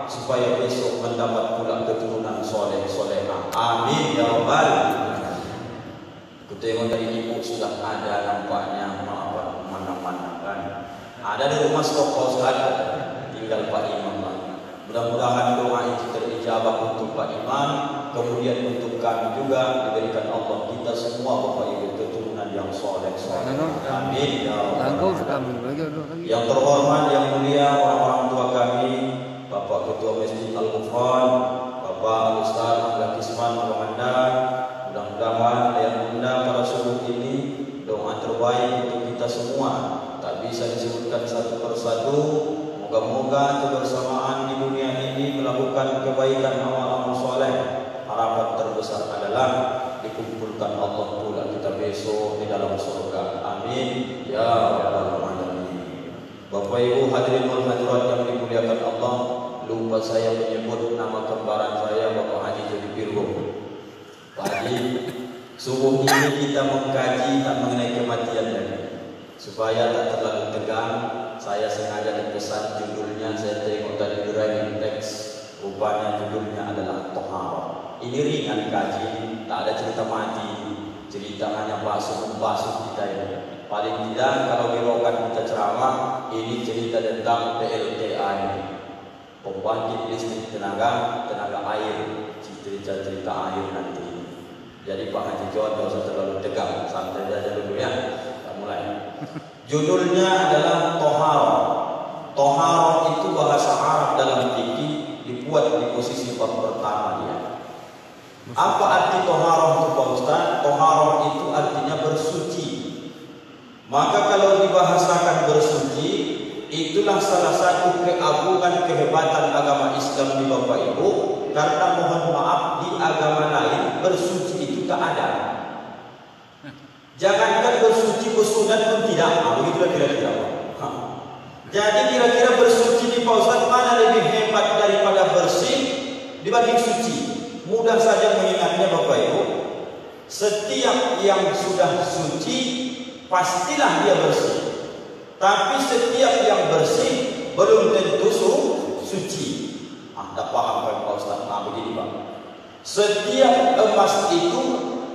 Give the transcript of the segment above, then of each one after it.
supaya besok mendapat pula keturunan soleh-solehah. Amin ya rabbal alamin. Aku tengok dari ibu sudah ada nampaknya mana-mana kan. Ada di rumah stokol sekali, tinggal Pak Imam lah. Mudah-mudahan doa itu terijabah untuk Pak Imam, kemudian untuk kami juga diberikan Allah kita semua Bapak Ibu keturunan yang soleh-soleh. Amin ya rabbal alamin. Yang terhormat, yang mulia orang-orang tua kami, Bapak Ketua Masjid Al-Ghufran, Bapak Ustaz Ahmad Kisman Komandan, mudah-mudahan yang mengundang pada subuh ini doa terbaik untuk kita semua. Tak bisa disebutkan satu persatu. Moga-moga kebersamaan di dunia ini melakukan kebaikan amal-amal soleh. Harapan terbesar adalah dikumpulkan Allah pula kita besok di dalam surga. Amin ya rabbal alamin. Bapak Ibu hadirin wal hadirat yang dimuliakan Allah, lupa saya menyebut nama kembaran saya Bapak Haji Jody Pirgo. Pak Haji, subuh ini kita mengkaji tak mengenai kematian tadi. Supaya tak terlalu tegang, saya sengaja dipesan judulnya, saya tengok tadi driving text, rupanya judulnya adalah Tohara. Ini ringan kaji, tak ada cerita mati, cerita hanya basuh kita ini. Paling tidak kalau birokan kita ceramah, ini cerita tentang PLTA ini, pembangkit listrik tenaga air, cerita air nanti. Jadi Pak Haji John tidak usah terlalu tegang, santai saja dulu ya. Kita mulai. Judulnya adalah Tohara. Tohara itu bahasa Arab dalam fikih, dibuat di posisi bab pertama dia. Apa arti Tohara itu Pak Ustaz? Tohara itu artinya bersuci. Maka kalau dibahasakan bersuci, itulah salah satu keagungan kehebatan agama Islam di Bapak Ibu. Karena mohon maaf di agama lain bersuci itu tak ada. Jangankan bersuci bersunat pun tidak. Begitulah kira-kira. Jadi kira-kira bersuci di Pak Ustaz mana lebih hebat daripada bersih dibanding suci? Mudah saja mengingatnya Bapak Ibu. Setiap yang sudah suci pastilah dia bersih. Tapi setiap yang bersih belum tentu suci. Tak paham kan Pak Ustaz? Begini Pak. Setiap emas itu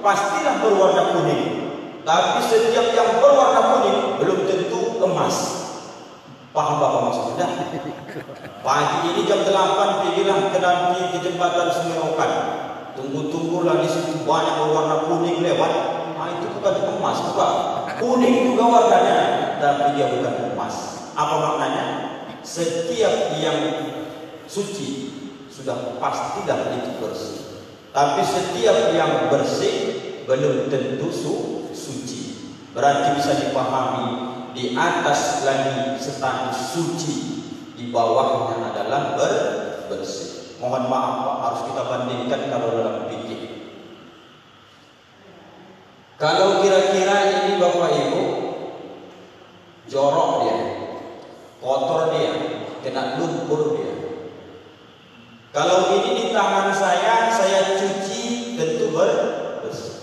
pastilah berwarna kuning. Tapi setiap yang berwarna kuning belum tentu emas. Paham Bapak maksudnya? Pagi ini jam 8 pergilah ke nanti ke jembatan Semerokan. Tunggu-tunggulah di situ banyak berwarna kuning lewat. Itu bukan emas Pak. Kuning juga warnanya, tapi dia bukan emas. Apa maknanya? Setiap yang suci sudah pastilah itu bersih. Tapi setiap yang bersih belum tentu suci. Berarti bisa dipahami di atas lagi status suci, di bawahnya adalah bersih. Mohon maaf Pak, harus kita bandingkan kalau dalam fikih. Kalau kira-kira ini Bapak Ibu jorok dia, kotor dia, kena lumpur dia. Kalau ini di tangan saya cuci tentu bersih.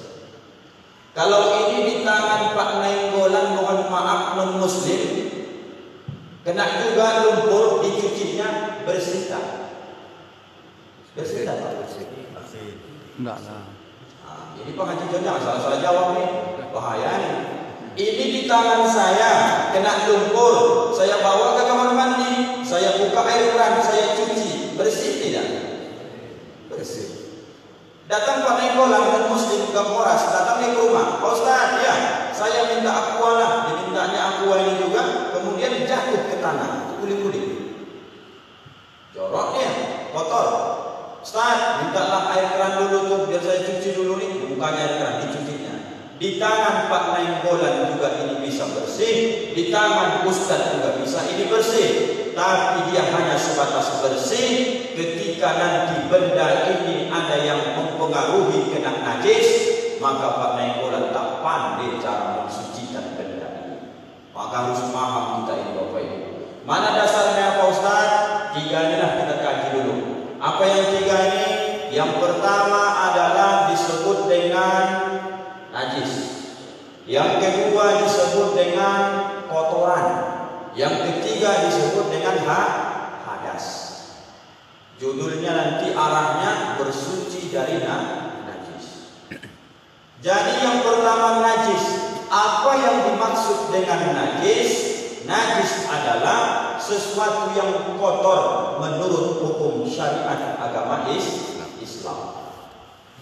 Kalau ini di tangan Pak Nainggolan, mohon maaf non muslim, kena juga lumpur, dicucinya bersih tak? Bersih tak Pak? Bersih. Enggak lah. Ini Pak Haji John jangan salah-salah jawab nih, bahaya nih. Ini di tangan saya kena lumpur, saya bawa ke kamar mandi, saya buka air keran, saya cuci, bersih tidak? Bersih. Datang Pak Nainggolan dan muslim ke Moras, datang ke rumah, Pak Ustaz, ya, saya minta aqua lah, dimintanya aqua ini juga, kemudian jatuh ke tanah, kuling-kuling. Jorok dia, kotor. Ustaz, mintalah air keran dulu tuh, biar saya cuci dulu nih, bukannya air keran, dicucinya. Di tangan Pak Nainggolan juga ini bisa bersih, di tangan Ustaz juga bisa ini bersih. Tapi dia hanya sebatas bersih ketika nanti benda ini ada yang mempengaruhi kena najis, maka Pak Nainggolan tak pandai cara mensucikan benda ini. Maka harus paham kita ini Bapak Ibu. Mana dasarnya Pak Ustaz? Tiga inilah kita kaji dulu. Apa yang tiga ini? Yang pertama adalah disebut dengan najis. Yang kedua disebut dengan kotoran. Yang ketiga disebut dengan hadas. Judulnya nanti arahnya bersuci dari najis. Jadi yang pertama najis. Apa yang dimaksud dengan najis? Najis adalah sesuatu yang kotor menurut hukum syariat agama Islam.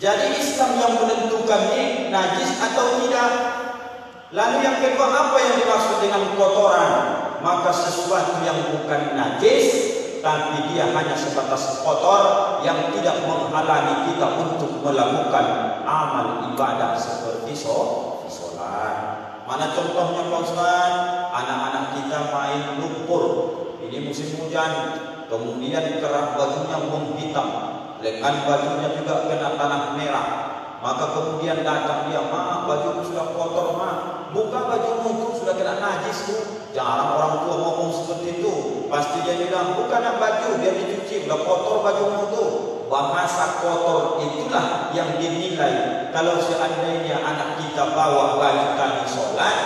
Jadi Islam yang menentukan ini najis atau tidak. Lalu yang kedua, apa yang dimaksud dengan kotoran? Maka sesuatu yang bukan najis tapi dia hanya sebatas kotor yang tidak menghalangi kita untuk melakukan amal ibadah seperti sholat. Mana contohnya Pak Ustaz? Anak-anak kita main lumpur. Ini musim hujan, kemudian kerah bajunya menghitam, lengan bajunya juga kena tanah merah. Maka kemudian datang dia, "Ma, bajuku sudah kotor, Ma. Buka bajumu itu sudah kena najis tuh." Jarang orang tua ngomong seperti itu. Pasti dia bilang, "Buka nak baju biar dicuci, sudah kotor bajumu tuh." Bahasa kotor itulah yang dinilai. Kalau seandainya anak kita bawa baju tadi sholat,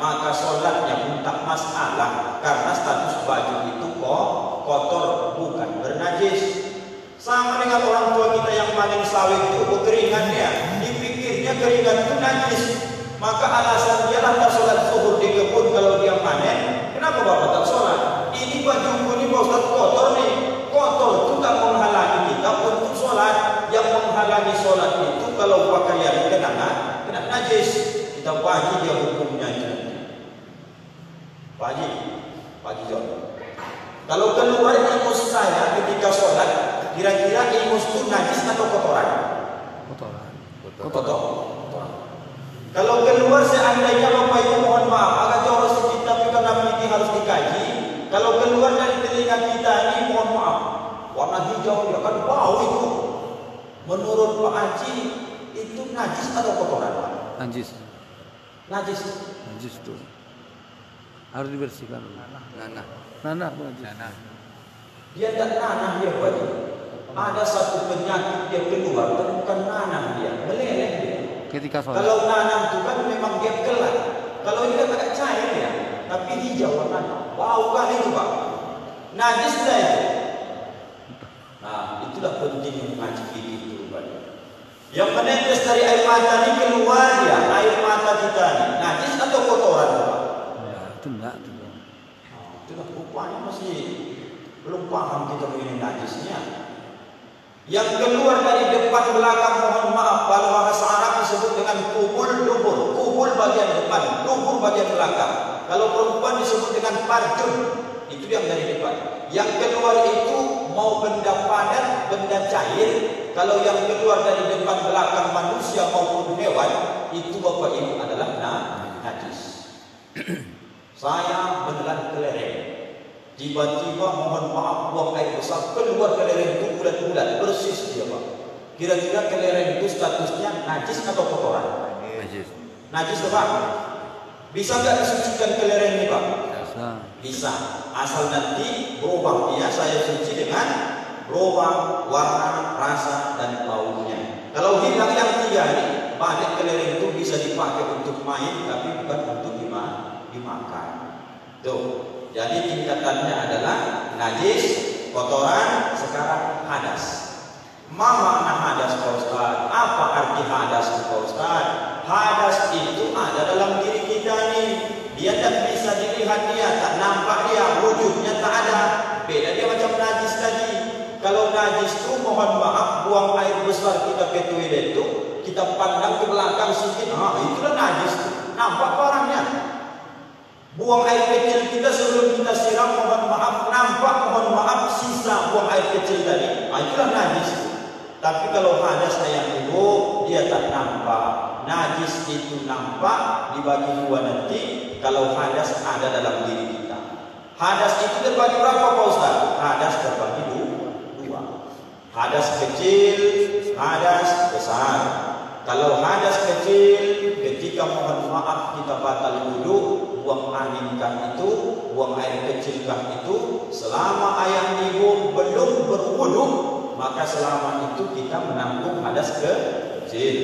maka sholatnya pun tak masalah, karena status baju itu kok kotor, bukan bernajis. Sama dengan orang tua kita yang panen sawit itu berkeringat dia, dipikirnya keringat itu najis, maka alasan dia lah tak sholat zuhur di kebun kalau dia panen. Kenapa bapak tak sholat? Ini bajuku ini Pak Ustaz kotor nih. Kotor itu tak menghalangi kita untuk sholat. Yang menghalangi sholat itu kalau pakaian kena najis. Kita bagi dia hukumnya itu. Bagi John. Kalau keluar ingus saya ketika sholat, kira-kira ingus itu najis atau kotoran? Kotoran. Kalau keluar seandainya Bapak Ibu mohon maaf, agak jauh sedikit tapi karena ini harus dikaji. Kalau keluar dari telinga kita ini mohon maaf, warna hijau ya kan bau itu. Menurut Pak Haji itu najis atau kotoran? Najis. Najis itu harus dibersihkan. Nanah. Dia tak nanah dia baju. Ada satu penyakit dia keluar, tapi bukan nanah dia, meleleh dia. Ketika sholat. Kalau nanam itu kan memang dia gelap. Kalau ini kan agak cair ya, tapi hijau warnanya. Bau kali itu Pak. Najis saja. Nah, itulah pentingnya mengaji itu Pak. Yang menetes dari air mata ini keluar ya, air mata kita ini najis atau kotoran Pak? Ya, itu enggak. Itulah rupanya masih belum paham kita mengenai najisnya. Yang keluar dari depan belakang mohon maaf, kalau bahasa Arab disebut dengan kubul dubur. Kubul bagian depan, dubur bagian belakang. Kalau perempuan disebut dengan parjun, itu yang dari depan. Yang keluar itu mau benda padat, benda cair. Kalau yang keluar dari depan belakang manusia maupun hewan, itu Bapak Ibu adalah najis. Saya menelan kelereng. Tiba-tiba mohon maaf buang air besar keluar kelereng itu bulat-bulat persis dia Pak. Kira-kira kelereng itu statusnya najis atau kotoran? Najis Pak. Bisa nggak disucikan kelereng ini Pak? Bisa. Asal nanti berubah dia, saya suci dengan berubah warna, rasa dan baunya. Kalau hilang yang tiga ini, banyak kelereng itu bisa dipakai untuk main tapi bukan untuk dimakan. Tuh. Jadi tingkatannya adalah najis, kotoran, sekarang hadas. Ma makna hadas Pak Ustaz? Apa arti hadas Pak Ustaz? Hadas itu ada dalam diri kita nih. Dia tak bisa dilihat dia, tak nampak dia, wujudnya tak ada. Beda dia macam najis tadi. Kalau najis itu mohon maaf, buang air besar kita ke toilet itu, kita pandang ke belakang sedikit, itulah najis. Nampak barangnya. Buang air kecil kita sebelum kita siram mohon maaf, nampak mohon maaf sisa buang air kecil tadi, itulah najis. Tapi kalau hadas yang itu dia tak nampak. Najis itu nampak dibagi dua nanti. Kalau hadas ada dalam diri kita. Hadas itu terbagi berapa Pak Ustaz? Hadas terbagi dua. Hadas kecil, hadas besar. Kalau hadas kecil, ketika mohon maaf kita batal wudu, buang angin itu, buang air kecil itu, selama ayam ibu belum berwudu, maka selama itu kita menanggung hadas kecil.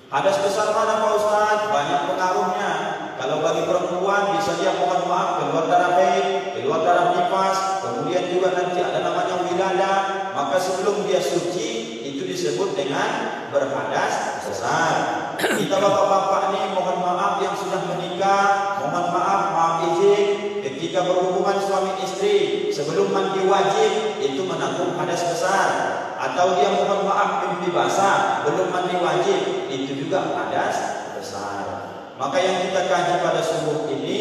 Hadas besar mana Pak Ustaz? Banyak pengaruhnya. Kalau bagi perempuan bisa dia mohon maaf keluar darah haid, keluar darah nifas, kemudian juga nanti ada namanya wiladah, Maka sebelum dia suci itu disebut dengan berhadas besar. Kita bapak-bapak nih mohon maaf yang sudah menikah, mohon maaf izin ketika berhubungan suami istri sebelum mandi wajib itu menanggung hadas besar. Atau dia mohon maaf mimpi basah belum mandi wajib itu juga hadas besar. Maka yang kita kaji pada subuh ini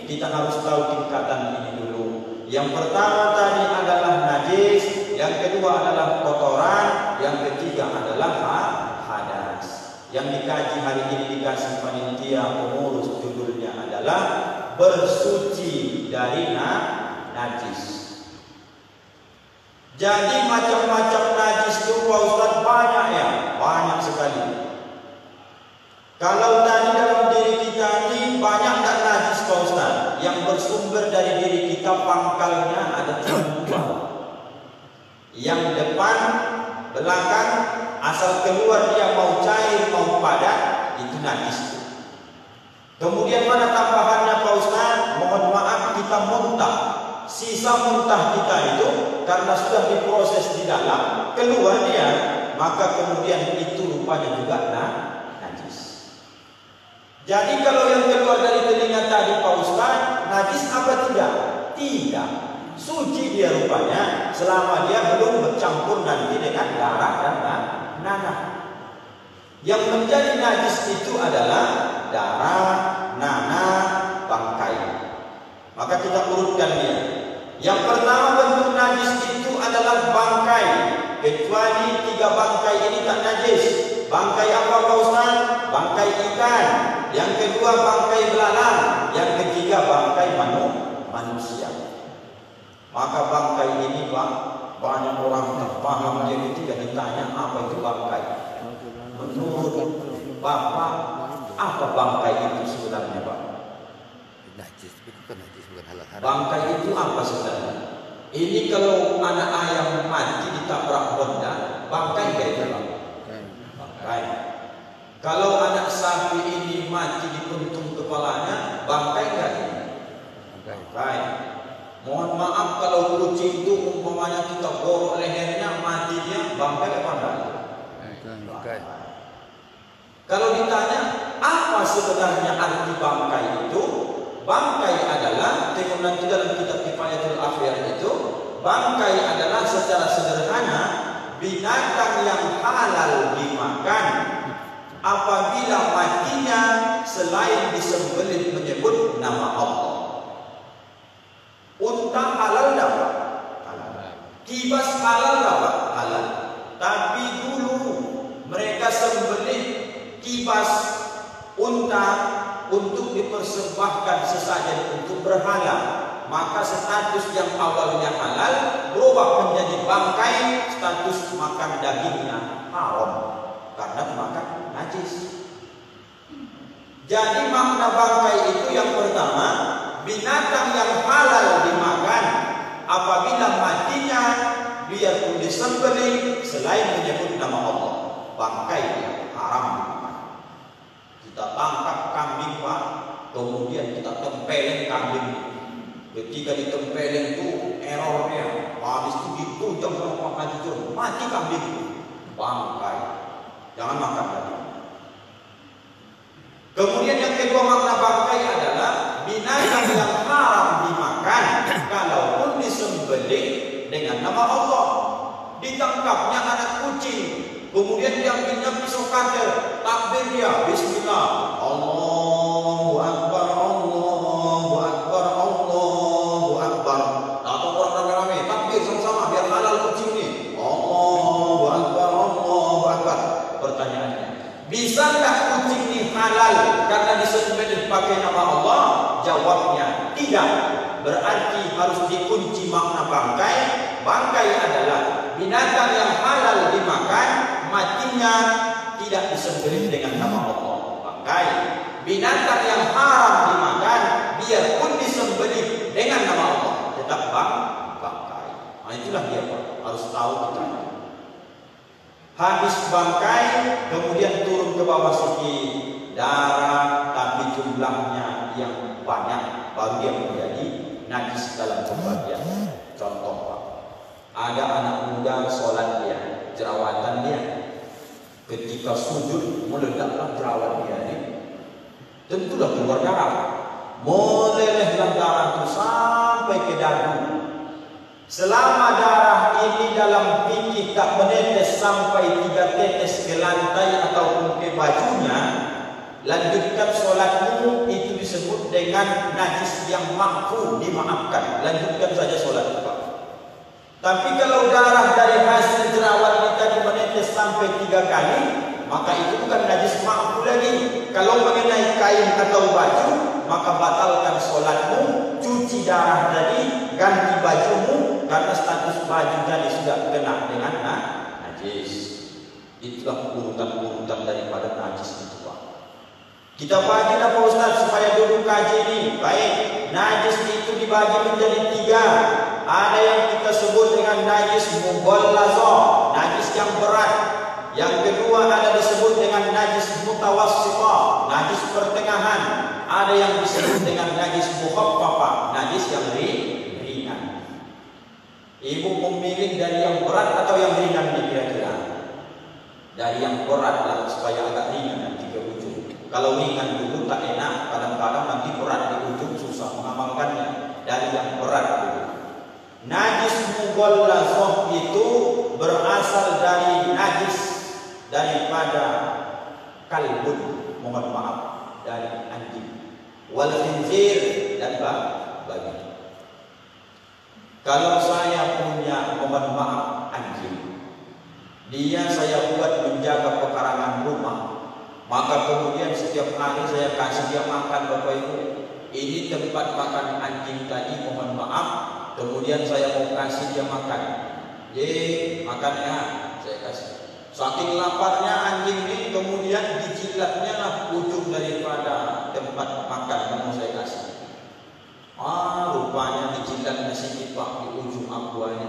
kita harus tahu tingkatan ini dulu. Yang pertama tadi adalah najis, yang kedua adalah kotoran, yang ketiga adalah hadas. Yang dikaji hari ini dikasih panitia pengurus judulnya adalah bersuci dari najis. Jadi macam-macam najis itu Pak Ustaz banyak ya, banyak sekali. Kalau tadi dalam diri kita ini banyak tak najis Pak Ustaz yang bersumber dari diri kita, pangkalnya ada dua. Yang depan, belakang, asal keluar dia mau cair mau padat itu najis. Kemudian mana tambahannya Pak Ustaz? Mohon maaf kita muntah. Sisa muntah kita itu karena sudah diproses di dalam keluar dia, maka kemudian itu rupanya juga najis. Jadi kalau yang keluar dari telinga tadi Pak Ustaz, najis apa tidak? Tidak. Suci dia rupanya selama dia belum bercampur nanti dengan darah dan nanah. Yang menjadi najis itu adalah darah, nanah, bangkai. Maka kita urutkan dia. Yang pertama bentuk najis itu adalah bangkai. Kecuali 3 bangkai ini tak najis. Bangkai apa Pak Ustaz? Bangkai ikan. Yang kedua bangkai belalang. Yang ketiga bangkai manusia. Maka bangkai ini Pak, banyak orang tak paham dia ketika ditanya apa itu bangkai. Menurut Bapak, apa bangkai itu sebenarnya Pak? Najis, bukan najis, bukan halal haram. Bangkai itu apa sebenarnya? Ini kalau anak ayam mati ditabrak Honda, bangkai enggak itu Pak? Bangkai. Kalau anak sapi ini mati dipentung kepalanya, bangkai enggak ini? Bangkai. Mohon maaf kalau kucing itu umpamanya kita borok lehernya, mati dia, bangkai apa enggak? Bangkai. Kalau ditanya apa sebenarnya arti bangkai itu? Bangkai adalah, tengok nanti dalam kitab Kifayatul Afyar itu, bangkai adalah secara sederhana binatang yang halal dimakan apabila matinya selain disembelih menyebut nama Allah. Unta halal dapat? Halal. Kibas halal dapat? Halal. Tapi dulu mereka sembelih kibas unta untuk dipersembahkan sesajen untuk berhala. Maka status yang awalnya halal berubah menjadi bangkai, status makan dagingnya haram karena makan najis. Jadi makna bangkai itu yang pertama, binatang yang halal dimakan apabila matinya biarpun disembelih selain menyebut nama Allah, bangkai yang haram dimakan. Kita tangkap kambing Pak, kemudian kita tempelin kambing. Ketika ditempelin itu errornya, habis itu ditujang sama Pak Haji, mati kambing itu, bangkai. Jangan makan lagi. Kemudian yang kedua makna bangkai adalah binatang yang haram dimakan kalaupun disembelih dengan nama Allah. Ditangkapnya anak kucing, kemudian diambilnya pisau kater, takbir dia, bismillah, Allahu Akbar, Allahu Akbar, Allahu Akbar. Atau orang rame-rame, takbir sama-sama biar halal kucing ini, Allahu Akbar, Allahu Akbar. Pertanyaannya, bisa nggak kucing ini halal karena disembelih pakai nama Allah? Jawabnya tidak. Berarti harus dikunci makna bangkai. Bangkai adalah binatang yang halal dimakan, matinya tidak disembelih dengan nama Allah. Bangkai. Binatang yang haram dimakan, biarpun disembelih dengan nama Allah, tetap bangkai. Nah itulah dia Pak, harus tahu kita. Habis bangkai, kemudian turun ke bawah sedikit darah, tapi jumlahnya yang banyak, baru dia menjadi najis dalam pembagian. Contoh Pak, ada anak muda menjaga sholat dia, jerawatan dia. Ketika sujud meledaklah jerawat dia ini, tentulah keluar darah. Melelehlah darah itu sampai ke dadu. Selama darah ini dalam fikih tak menetes sampai 3 tetes ke lantai ataupun ke bajunya, lanjutkan sholatmu, itu disebut dengan najis yang mampu dimaafkan. Lanjutkan saja sholat Pak. Tapi kalau darah dari hasil jerawat kita menetes sampai 3 kali, maka itu bukan najis mampu lagi. Kalau mengenai kain atau baju, maka batalkan sholatmu, cuci darah tadi, ganti bajumu, karena status baju tadi sudah kena dengan najis. Itulah urutan-urutan daripada najis itu Pak. Kita bagi Pak Ustaz supaya dulu kaji ini. Baik, najis itu dibagi menjadi 3. Ada yang kita sebut dengan najis mughallazah, najis yang berat. Yang kedua ada disebut dengan najis mutawassithah, najis pertengahan. Ada yang disebut dengan najis mukhaffafah, najis yang ringan. Ibu memilih dari yang berat atau yang ringan kira-kira? Dari yang berat lah, supaya agak ringan nanti ke ujung. Kalau ringan dulu tak enak, kadang-kadang nanti berat di ujung susah mengamalkannya. Dari yang berat dulu. Najis mughallazah itu berasal dari najis daripada kalbun, mohon maaf, dari anjing, wal khinzir, dan babi. Kalau saya punya, mohon maaf, anjing, dia saya buat menjaga pekarangan rumah, maka kemudian setiap hari saya kasih dia makan. Bapak Ibu, ini tempat makan anjing tadi, mohon maaf, kemudian saya mau kasih dia makan. Makan ya, saya kasih. Saking laparnya anjing ini, kemudian dijilatnya lah ujung daripada tempat makan yang mau saya kasih. Rupanya dijilatnya sedikit Pak di ujung aquanya.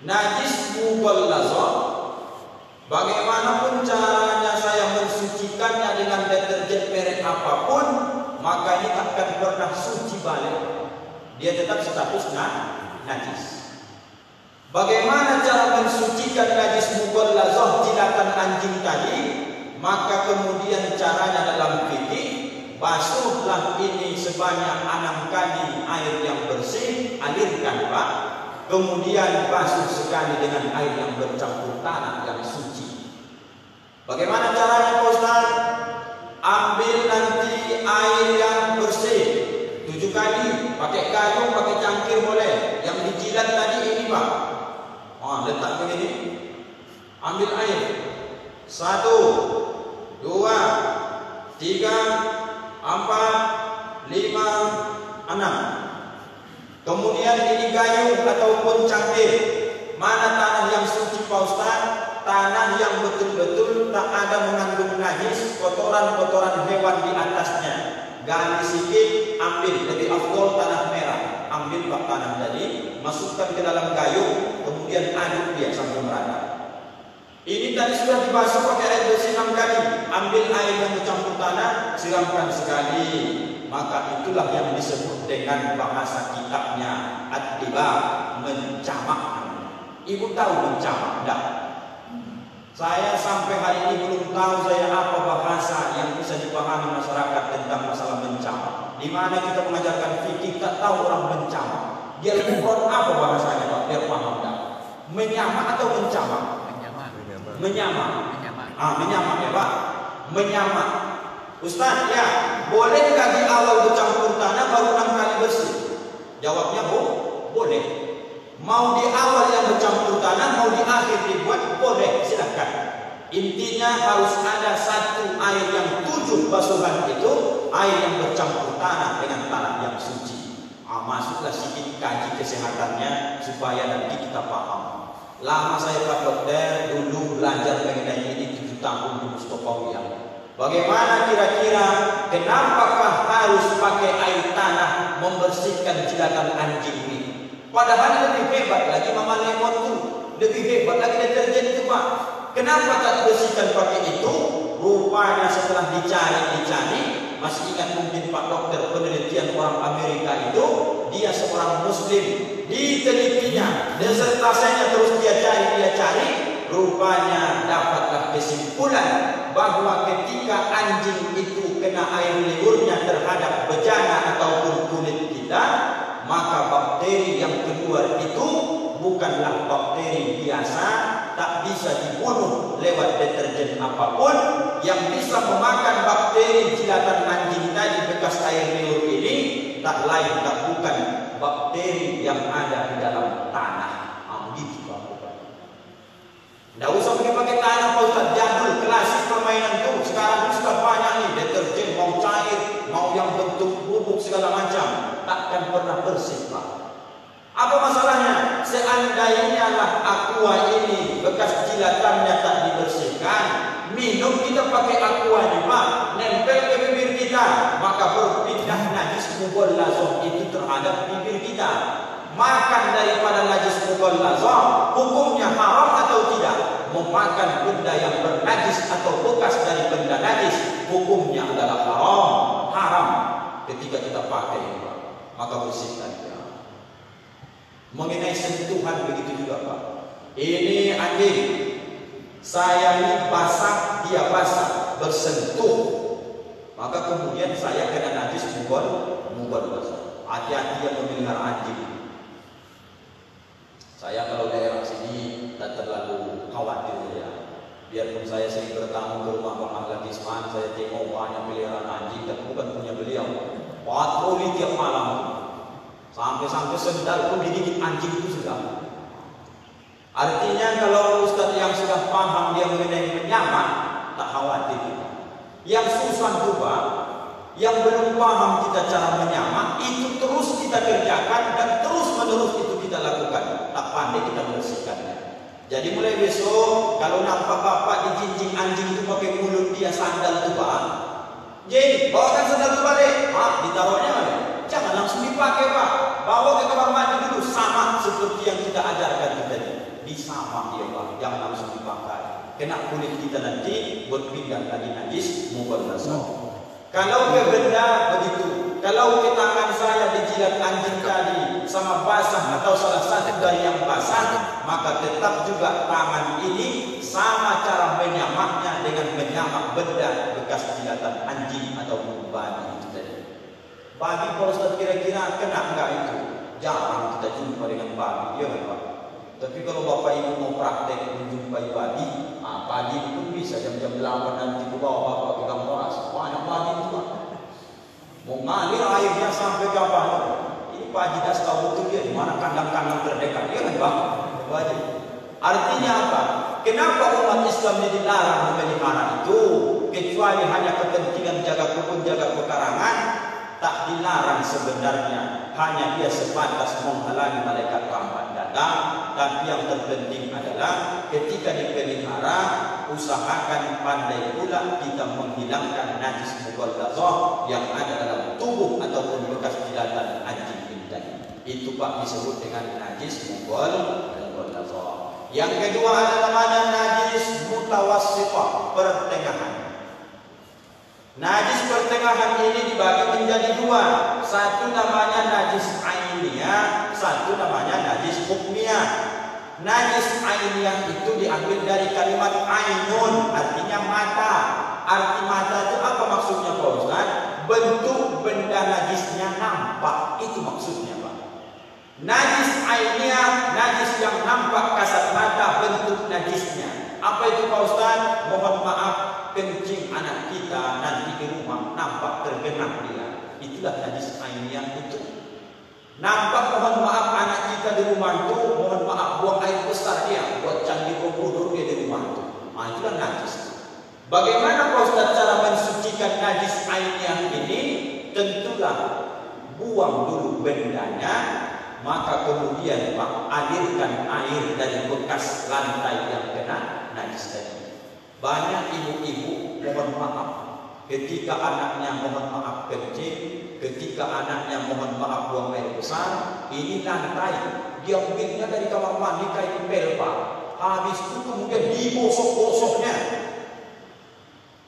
Najis mughallazah, bagaimanapun caranya saya mensucikannya dengan deterjen merek apapun, maka ini takkan pernah suci balik. Dia tetap status najis. Bagaimana cara mensucikan najis mughallazah jilatan anjing tadi? Maka kemudian caranya dalam fikih, basuhlah ini sebanyak 6 kali air yang bersih, alirkan Pak. Kemudian basuh sekali dengan air yang bercampur tanah yang suci. Bagaimana caranya Pak Ustaz? Ambil nanti air yang bersih 7 kali, pakai gayung, pakai cangkir boleh. Yang dijilat tadi ini Pak, letak begini, ambil air 1, 2, 3, 4, 5, 6. Kemudian ini gayung ataupun cangkir. Mana tanah yang suci Pak Ustaz? Tanah yang betul-betul tak ada mengandung najis, kotoran-kotoran hewan di atasnya. Gali sikit, ambil, lebih afdol tanah merah. Ambil Pak tanah tadi, masukkan ke dalam gayung, kemudian aduk dia sampai merata. Ini tadi sudah dibasuh pakai air bersih 6 kali. Ambil air yang bercampur tanah, siramkan sekali. Maka itulah yang disebut dengan bahasa kitabnya at-tiba, mencamak. Ibu tahu mencamak enggak? Saya sampai hari ini belum tahu saya apa bahasa yang bisa dipahami masyarakat tentang masalah mencamak. Di mana kita mengajarkan fikih tak tahu orang mencamak. Dia Al-Quran apa bahasanya Pak? Biar paham enggak? Menyamak atau mencamak? Menyamak. Menyamak ya Pak. Menyamak. Ustaz, ya, bolehkah di awal bercampur tanah baru 6 kali bersih? Jawabnya boleh. Mau di awal yang bercampur tanah, mau di akhir dibuat, boleh, silakan. Intinya harus ada satu air yang 7 basuhan itu, air yang bercampur tanah dengan tanah yang suci. Masuklah sedikit kaji kesehatannya supaya nanti kita paham. Lama saya Pak Dokter dulu belajar mengenai ini 7 tahun di Mustofawiyah. Bagaimana kira-kira, kenapakah harus pakai air tanah membersihkan jilatan anjing ini? Padahal lebih hebat lagi Mama Lemon itu, lebih hebat lagi deterjen itu Pak. Kenapa tak bersihkan pakai itu? Rupanya setelah dicari, masih ingat mungkin Pak Dokter penelitian orang Amerika itu, dia seorang Muslim, Ditelitinya, disertasinya terus dia cari, rupanya dapatlah kesimpulan bahwa ketika anjing itu kena air liurnya terhadap bejana ataupun kulit kita, maka bakteri yang keluar itu bukanlah bakteri biasa, tak bisa dibunuh lewat deterjen apapun. Yang bisa memakan bakteri jilatan anjing tadi bekas air liur ini tak lain tak bukan bakteri yang ada di dalam tanah. Gitu Pak. Tidak usah pakai tanah Pak Ustaz, jadul klasik permainan itu. Sekarang ini sudah banyak nih deterjen, mau cair, mau yang bentuk bubuk segala macam, takkan pernah bersih Pak. Apa masalahnya? Seandainya lah aqua ini bekas jilatannya tak dibersihkan, minum kita pakai aquanya Pak, nempel ke bibir kita, maka berpindah najis mughalazah itu terhadap bibir kita. Makan daripada najis mughalazah hukumnya haram atau tidak? Memakan benda yang bernajis atau bekas dari benda najis hukumnya adalah haram ketika kita pakai, maka bersihkan dia. Mengenai sentuhan begitu juga Pak. Ini anjing, saya ini basah, dia basah, bersentuh, maka kemudian saya kena najis mughalazah. Hati-hati yang memelihara anjing. Saya kalau daerah sini tak terlalu khawatir ya. Biarpun saya sering bertamu ke rumah Bang Ahlan Isman, saya tengok banyak peliharaan anjing, tapi bukan punya beliau. Patroli tiap malam, sampai sendal pun digigit anjing itu sudah. Artinya kalau Ustaz yang sudah paham dia mengenai menyamak, tak khawatir. Yang susah juga, yang belum paham kita cara menyamak, itu terus kita kerjakan dan terus menerus itu kita lakukan, tak pandai kita membersihkannya. Jadi mulai besok kalau nampak bapak dijinjing anjing itu pakai mulut dia sandal itu Pak, jadi bawakan sandal itu balik, ditaruhnya mana? Jangan langsung dipakai Pak, bawa ke kamar mandi dulu, sama seperti yang kita ajarkan tadi, disamak ya Pak, jangan langsung dipakai. Kena kulit kita nanti berpindah lagi najis mughalazah. Kalau ke benda begitu, kalau ke tangan saya dijilat anjing tadi sama basah atau salah satu dari yang basah, maka tetap juga tangan ini sama cara menyamaknya dengan menyamak benda bekas jilatan anjing atau babi itu tadi. Babi kalau Ustaz kira-kira kena enggak itu? Jarang kita jumpa dengan babi, ya Pak. Tapi kalau Bapak Ibu mau praktek menjumpai babi, pagi pun bisa jam-jam 8 nanti ke bawah Bapak pegang beras, banyak babi itu Pak. Mau ngalir airnya sampai kapan? Ini Pak Haji das tahu betul dia di mana kandang-kandang terdekat, ya kan Pak? Artinya apa? Kenapa umat Islam ini dilarang memelihara itu? Kecuali hanya kepentingan jaga kebun, jaga pekarangan, tak dilarang sebenarnya. Hanya dia sebatas menghalangi malaikat rahmat datang. Tapi yang terpenting adalah ketika dipelihara, usahakan pandai pula kita menghilangkan najis mughalazah yang ada dalam tubuh ataupun bekas jilatan anjing ini tadi. Itu Pak disebut dengan najis mughalazah. Yang kedua ada namanya najis mutawassithah, pertengahan. Najis pertengahan ini dibagi menjadi dua. Satu namanya najis ainiyah, satu namanya najis hukmiyah. Najis ainiyah itu diambil dari kalimat ainun, artinya mata. Arti mata itu apa maksudnya Pak Ustaz? Bentuk benda najisnya nampak, itu maksudnya Pak. Najis ainiyah, najis yang nampak kasat mata bentuk najisnya. Apa itu Pak Ustaz? Mohon maaf, kencing anak kita nanti di rumah nampak tergenang dia, itulah najis ainiyah itu. Nampak mohon maaf anak kita di rumah itu, mohon maaf buang air besar dia, buat candi Borobudur dia di rumah itu, itulah najis. Bagaimana Pak Ustaz cara mensucikan najis ainiyah ini? Tentulah buang dulu bendanya, maka kemudian Pak alirkan air dari bekas lantai yang kena najis tadi. Banyak ibu-ibu mohon maaf ketika anaknya mohon maaf kencing, ketika anaknya mohon maaf buang air besar, ini lantai dia mungkinnya dari kamar mandi kain pel Pak. Habis itu kemudian digosok-gosoknya,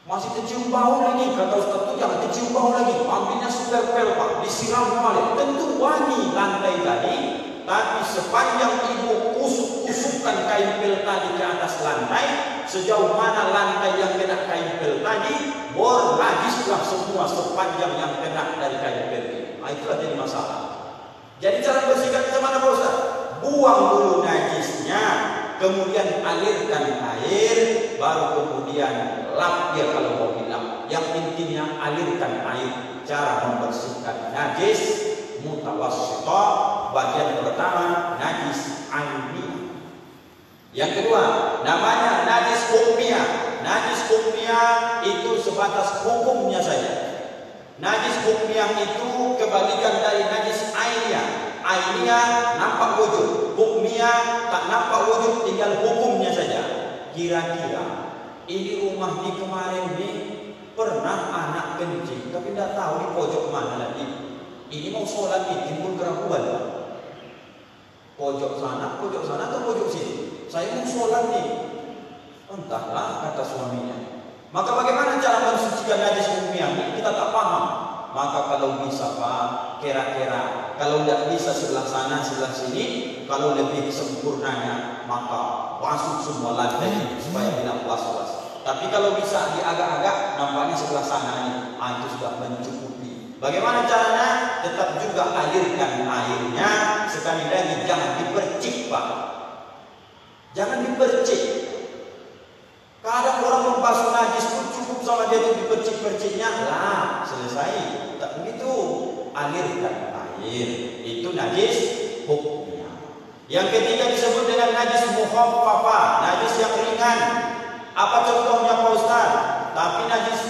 masih tercium bau lagi. Kata Ustaz itu jangan tercium bau lagi, ambilnya super pel Pak, disiram balik, tentu wangi lantai tadi. tapi sepanjang ibu usuk-usukkan kain pel tadi ke atas lantai, sejauh mana lantai yang kena kain pel tadi, bor najislah semua sepanjang yang kena dari kain pel ini. Itulah jadi masalah. Jadi cara bersihkan bagaimana Pak Ustaz? Buang dulu najisnya, kemudian alirkan air, baru kemudian lap dia kalau mau dilap. Yang intinya alirkan air. Cara membersihkan najis mutawassithah, bagian pertama najis ainiyah. Yang kedua namanya najis hukmiyah. Najis hukmiyah itu sebatas hukumnya saja. Najis hukmiyah itu kebalikan dari najis ainiyah. Ainiyah nampak wujud, hukmiyah tak nampak wujud, tinggal hukumnya saja. Kira-kira ini rumah di kemarin nih pernah anak kencing, tapi tidak tahu di pojok mana lagi. Ini mau sholat nih, timbul keraguan. Pojok sana atau pojok sini? Saya mau sholat nih. Entahlah, kata suaminya. Maka bagaimana cara mensucikan najis hukmiyah? Kita tak paham. Maka kalau bisa Pak, kira-kira kalau tidak bisa sebelah sana, sebelah sini, kalau lebih sempurnanya maka basuh semua lantai supaya tidak was-was. Tapi kalau bisa di agak-agak, nampaknya sebelah sana ini, itu sudah mencukupi. Bagaimana caranya? Tetap juga alirkan airnya. Sekali lagi jangan dipercik Pak. Jangan dipercik. Kadang orang membasuh najis pun cukup sama dia itu dipercik-perciknya, lah selesai. Tak begitu, alirkan air. Itu najis hukmiyah. Yang ketiga disebut dengan najis mukhaffafah, najis yang ringan. Apa contohnya Pak Ustaz? Tapi najis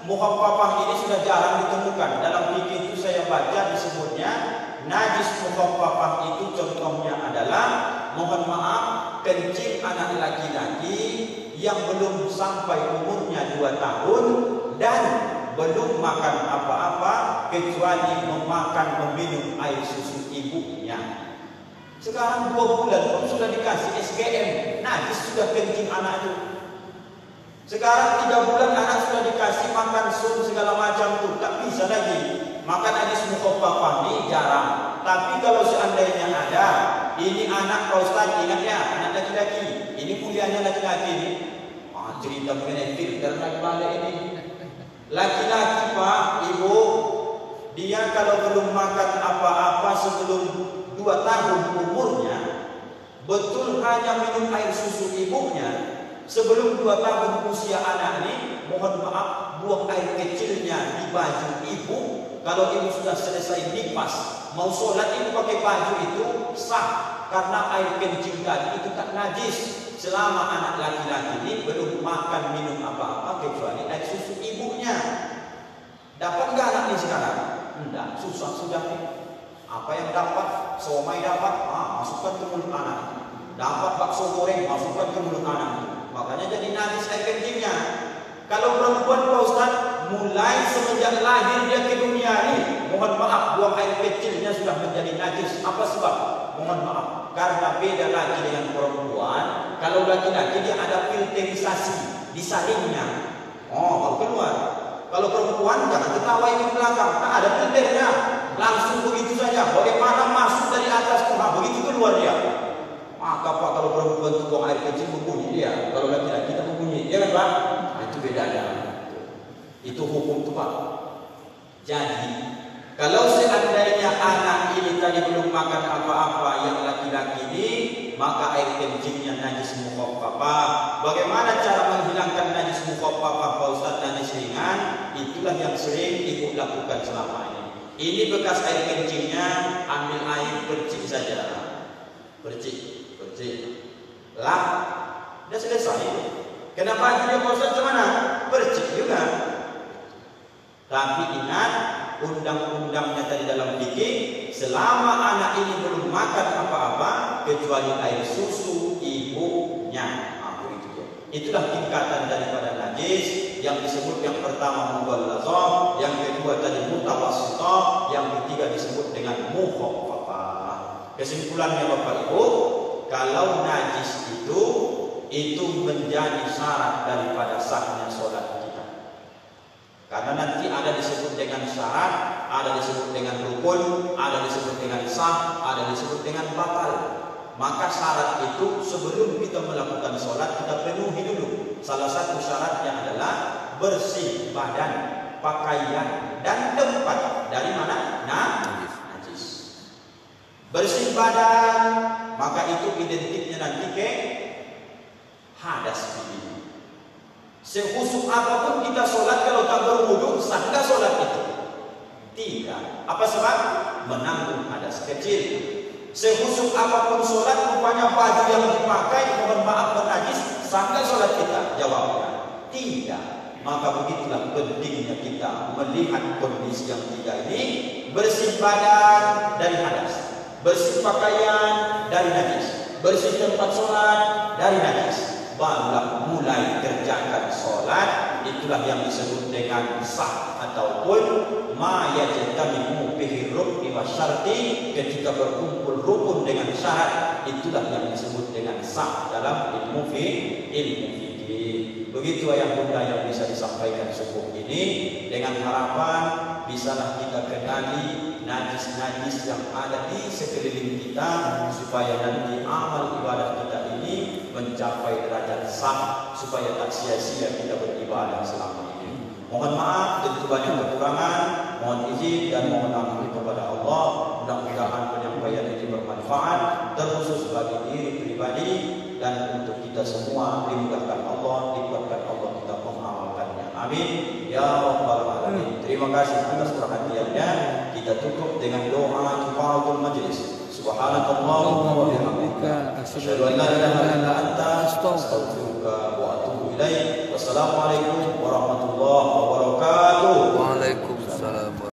mukhaffafah ini sudah jarang ditemukan. Dalam fikih itu saya baca disebutnya najis mukhaffafah itu contohnya adalah, mohon maaf, kencing anak laki-laki yang belum sampai umurnya 2 tahun dan belum makan apa-apa kecuali meminum air susu ibunya. Sekarang 2 bulan pun sudah dikasih SGM, najis sudah kencing anak itu. Sekarang 3 bulan anak sudah dikasih makan sun segala macam tuh, tak bisa lagi. Maka najis mukhaffafah ini jarang. Tapi kalau seandainya ada, ini anak Pak Ustaz, ingat ya, anak laki-laki. Ini kuliahnya laki-laki ini. Cerita mengenai filter balik ini. Laki-laki Pak, Ibu, dia kalau belum makan apa-apa sebelum 2 tahun umurnya, betul hanya minum air susu ibunya. Sebelum 2 tahun usia anak ini, mohon maaf, buang air kecilnya di baju ibu. Kalau ibu sudah selesai nifas, mau sholat ibu pakai baju itu sah, karena air kencing tadi itu tak najis. Selama anak laki-laki ini belum makan minum apa-apa kecuali air susu ibunya. Dapat nggak anak ini sekarang? Enggak, susah sudah nih. Apa yang dapat? Somai dapat, masukkan ke mulut anak. Dapat bakso goreng, masukkan ke mulut anak. Makanya jadi najis air kencingnya. Kalau perempuan Pak Ustaz, mulai semenjak lahir dia ke dunia ini, mohon maaf, buang air kecilnya sudah menjadi najis. Apa sebab? Mohon maaf, karena beda lagi dengan perempuan. Kalau laki-laki dia ada filterisasi, disaringnya. Baru keluar. Kalau perempuan jangan ketawa ini belakang, tak ada filternya. Langsung begitu saja. Bagaimana masuk dari atas tuh, begitu keluar dia. Maka Pak, kalau perempuan itu buang air kecil berbunyi dia. Kalau laki-laki tak berbunyi, ya kan Pak? Itu bedanya. Itu hukum itu Pak. Jadi kalau seandainya anak ini tadi belum makan apa-apa yang laki-laki ini, maka air kencingnya najis mukhaffafah. Bagaimana cara menghilangkan najis mukhaffafah Pak Ustaz, najis ringan? Itulah yang sering ibu lakukan selama ini. Ini bekas air kencingnya, ambil air percik saja. Percik. Lah, dah selesai. Kenapa dia Pak Ustaz kemana? Percik juga. Tapi ingat, undang-undangnya tadi dalam fikih, selama anak ini belum makan apa-apa kecuali air susu ibunya. Itulah tingkatan daripada najis. Yang disebut yang pertama mughallazah, yang kedua tadi mutawassithah, yang ketiga disebut dengan mukhaffafah. Kesimpulannya Bapak Ibu, kalau najis itu menjadi syarat daripada sahnya sholat kita. Karena nanti ada disebut dengan syarat ada disebut dengan rukun, ada disebut dengan sah, ada disebut dengan batal. Maka syarat itu sebelum kita melakukan sholat kita penuhi dulu. Salah satu syaratnya adalah bersih badan, pakaian, dan tempat. Dari mana? Najis. Bersih badan, maka itu identiknya nanti ke hadas ini. Sehusuk apapun kita sholat kalau tak berwudu, sah nggak sholat itu? Tidak. Apa sebab? Menanggung hadas kecil. Sehusuk apapun sholat, rupanya baju yang dipakai, mohon maaf bernajis, sah nggak sholat kita? Jawabnya tidak. Maka begitulah pentingnya kita melihat kondisi yang tiga ini. Bersih badan dari hadas, bersih pakaian dari najis, bersih tempat sholat dari najis, barulah mulai kerjakan sholat. Itulah yang disebut dengan sah ataupun ma yajtami'u bihi rukni wa syarti. Ketika berkumpul rukun dengan syarat, itulah yang disebut dengan sah dalam ilmu fikih. Begitu ayah bunda yang bisa disampaikan subuh ini, dengan harapan bisalah kita kenali najis-najis yang ada di sekeliling kita, supaya nanti amal ibadah kita ini mencapai derajat sah, supaya tak sia-sia kita beribadah selama ini. Mohon maaf tentu banyak kekurangan, mohon izin dan mohon ampun kepada Allah. Mudah-mudahan penyampaian ini bermanfaat, terkhusus bagi diri pribadi dan untuk kita semua. Dimudahkan Allah, dikuatkan Allah kita mengamalkannya. Amin ya rabbal alamin. Terima kasih atas perhatiannya. Kita tutup dengan doa kifaratul majlis. Subhanakallahumma wa bihamdika asyhadu an la ilaha illa anta astaghfiruka wa atubu ilaik. Wassalamualaikum warahmatullahi wabarakatuh. Waalaikumsalam.